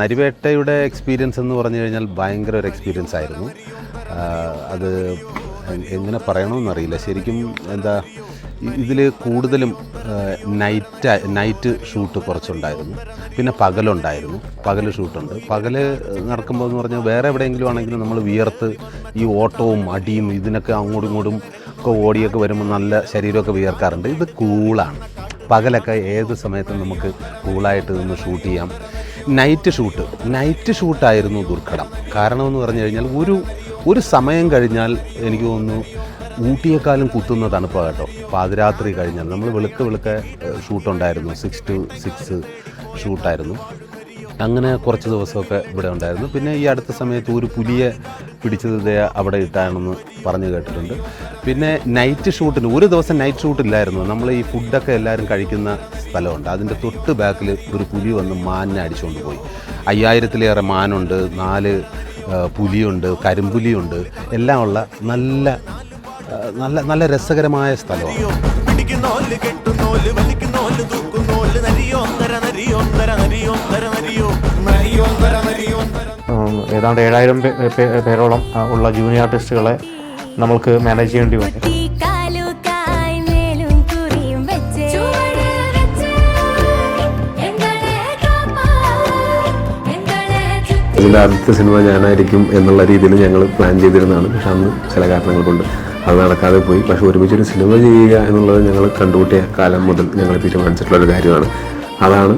നരിവേട്ടയുടെ experience എന്ന് പറഞ്ഞു കഴിഞ്ഞാൽ ഭയങ്കര ഒരു എക്സ്പീരിയൻസ് ആയിരുന്നു. അത് എങ്ങനെ പറയണമെന്നറിയില്ല. ശരിക്കും എന്താ, ഇതിൽ കൂടുതലും നൈറ്റ് ഷൂട്ട് കുറച്ചുണ്ടായിരുന്നു. പിന്നെ പകലുണ്ടായിരുന്നു, പകൽ ഷൂട്ടുണ്ട്. പകൽ നടക്കുമ്പോൾ എന്ന് പറഞ്ഞാൽ വേറെ എവിടെയെങ്കിലും ആണെങ്കിലും നമ്മൾ വിയർത്ത് ഈ ഓട്ടവും അടിയും ഇതിനൊക്കെ അങ്ങോട്ടും ഇങ്ങോട്ടും ഒക്കെ ഓടിയൊക്കെ വരുമ്പോൾ നല്ല ശരീരമൊക്കെ വിയർക്കാറുണ്ട്. ഇത് കൂളാണ്. പകലൊക്കെ ഏത് സമയത്തും നമുക്ക് കൂളായിട്ട് നിന്ന് ഷൂട്ട് ചെയ്യാം. നൈറ്റ് ഷൂട്ടായിരുന്നു ദുർഘടം. കാരണമെന്ന് പറഞ്ഞു കഴിഞ്ഞാൽ ഒരു സമയം കഴിഞ്ഞാൽ എനിക്ക് തോന്നുന്നു ഊട്ടിയേക്കാളും കുത്തുന്ന തണുപ്പാണ് കേട്ടോ. പാതിരാത്രി കഴിഞ്ഞാൽ നമ്മൾ വെളുക്കെ ഷൂട്ടുണ്ടായിരുന്നു, 6 to 6 ഷൂട്ടായിരുന്നു. അങ്ങനെ കുറച്ച് ദിവസമൊക്കെ ഇവിടെ ഉണ്ടായിരുന്നു. പിന്നെ ഈ അടുത്ത സമയത്ത് ഒരു പുലിയെ പിടിച്ചത് അവിടെ ഇട്ടാണെന്ന് പറഞ്ഞു കേട്ടിട്ടുണ്ട്. പിന്നെ നൈറ്റ് ഷൂട്ടിന് ഒരു ദിവസം നൈറ്റ് ഷൂട്ടില്ലായിരുന്നു. നമ്മൾ ഈ ഫുഡൊക്കെ എല്ലാവരും കഴിക്കുന്ന സ്ഥലമുണ്ട്, അതിൻ്റെ തൊട്ട് ബാക്കിൽ ഒരു പുലി വന്ന് മാനിനെ അടിച്ചുകൊണ്ട് പോയി. 5000-ലേറെ മാനുണ്ട്, 4 പുലിയുണ്ട്, കരിമ്പുലിയുണ്ട്, എല്ലാം ഉള്ള നല്ല നല്ല നല്ല രസകരമായ സ്ഥലമാണ്. ഏതാണ്ട് 7000 പേരോളം ഉള്ള ജൂനിയർ ആർട്ടിസ്റ്റുകളെ നമ്മൾക്ക് മാനേജ് ചെയ്യേണ്ടി വന്നു. ഇതിൻ്റെ ആദ്യത്തെ സിനിമ ഞാനായിരിക്കും എന്നുള്ള രീതിയിൽ ഞങ്ങൾ പ്ലാൻ ചെയ്തിരുന്നതാണ്. പക്ഷെ അന്ന് ചില കാരണങ്ങൾ കൊണ്ട് അത് നടക്കാതെ പോയി. പക്ഷെ ഒരുമിച്ചൊരു സിനിമ ചെയ്യുക എന്നുള്ളത് ഞങ്ങൾ കണ്ടുകൂട്ടിയ കാലം മുതൽ ഞങ്ങൾ തീരുമാനിച്ചിട്ടുള്ളൊരു കാര്യമാണ്. അതാണ്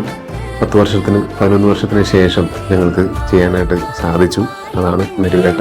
11 വർഷത്തിന് ശേഷം ഞങ്ങൾക്ക് ചെയ്യാനായിട്ട് സാധിച്ചു. അതാണ് നരിവേട്ട.